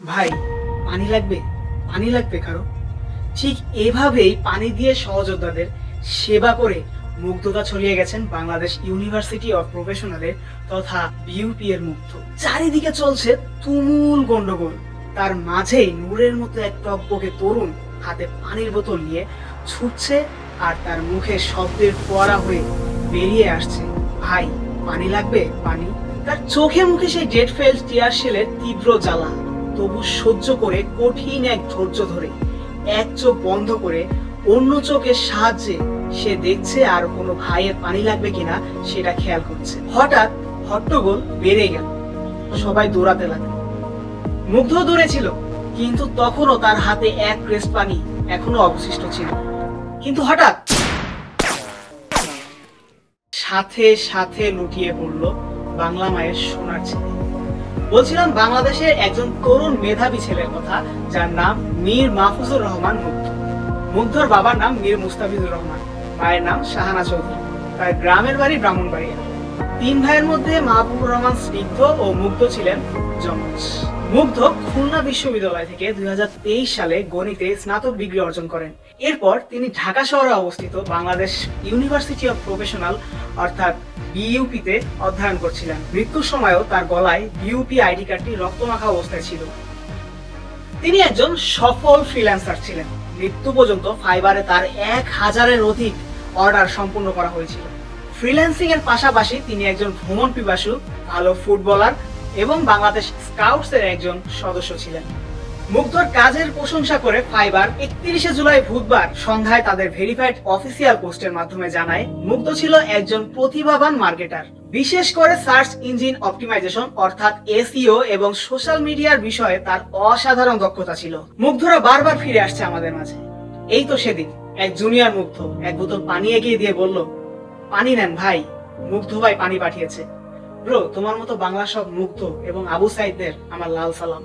ভাই পানি লাগবে, পানি লাগবে কারো। ঠিক এভাবেই পানি দিয়ে সহযোদ্ধাদের সেবা করে মুগ্ধতা ছড়িয়ে গেছেন বাংলাদেশ ইউনিভার্সিটি অফ প্রফেশনালের তথা বিইউপি এর মুগ্ধ। চারিদিকে চলছে তুমুল গন্ডগোল, তার মাঝেই নূরের মতো এক টকবকে তরুণ হাতে পানির বোতল নিয়ে ছুটছে আর তার মুখে শব্দের ফোয়ারা হয়ে বেরিয়ে আসছে, ভাই পানি লাগবে পানি। তার চোখে মুখে সেই ডেড ফেল টিয়ার শেলের তীব্র জ্বালা, তবু সহ্য করে কঠিন এক ধৈর্য ধরে এক চোখ বন্ধ করে অন্য চোখের সাহায্যে সে দেখছে আর কোনো ভাইয়ের পানি লাগবে কিনা সেটা খেয়াল করছে। হঠাৎ হট্টগোল বেড়ে গেল, সবাই দৌড়াতে লাগলো। মুগ্ধ দৌড়েছিল, কিন্তু তখনও তার হাতে এক গ্লাস পানি এখনো অবশিষ্ট ছিল। কিন্তু হঠাৎ সাথে সাথে লুটিয়ে পড়লো বাংলা মায়ের সোনার ছেলে। বলছিলাম বাংলাদেশের একজন তরুণ মেধাবী ছেলের কথা, যার নাম মীর মাহফুজুর রহমান মুগ্ধ। মুগ্ধর বাবার নাম মীর মুস্তাফিজুর রহমান, মায়ের নাম শাহানা চৌধুরী। তার গ্রামের বাড়ি ব্রাহ্মণবাড়িয়া। তিন ভাইয়ের মধ্যে মাহবুবুর রহমান স্নিগ্ধ ও মুগ্ধ ছিলেন যমজ। মুগ্ধ খুলনা বিশ্ববিদ্যালয় থেকে 2023 সালে গণিতে স্নাতক ডিগ্রি অর্জন করেন। এরপর তিনি ঢাকা শহরে অবস্থিত বাংলাদেশ ইউনিভার্সিটি অফ প্রফেশনাল অর্থাৎ বিইউপিতে অধ্যয়ন করছিলেন। মৃত্যুর সময়ও তার গলায় বিইউপি আইডি কার্ডটি রক্তমাখা অবস্থায় ছিল। তিনি একজন সফল ফ্রিল্যান্সার ছিলেন। মৃত্যু পর্যন্ত ফাইবারে তার 1000-এর অধিক অর্ডার সম্পূর্ণ করা হয়েছিল। ফ্রিল্যান্সিং এর পাশাপাশি তিনি একজন ভ্রমণ পিপাসু, ভালো ফুটবলার এবং বাংলাদেশ স্কাউটস এর একজন সদস্য ছিলেন। মুগ্ধর কাজের প্রশংসা করে ফাইবার 31 জুলাই বুধবার সন্ধ্যায় তাদের ভেরিফাইড অফিসিয়াল পোস্টের মাধ্যমে জানায়, মুগ্ধ ছিল একজন প্রতিভাবান মার্কেটার। বিশেষ করে সার্চ ইঞ্জিন অপটিমাইজেশন অর্থাৎ এসইও এবং সোশ্যাল মিডিয়ার বিষয়ে তার অসাধারণ দক্ষতা ছিল। মুগ্ধরা বারবার ফিরে আসছে আমাদের মাঝে। এই তো সেদিন এক জুনিয়র মুগ্ধ এক বোতল পানি এগিয়ে দিয়ে বলল, পানি নেন ভাই, মুগ্ধ ভাই পানি পাঠিয়েছে। ব্রো, তোমার মতো বাংলা সব মুগ্ধ এবং আবু সাইদদের আমার লাল সালাম।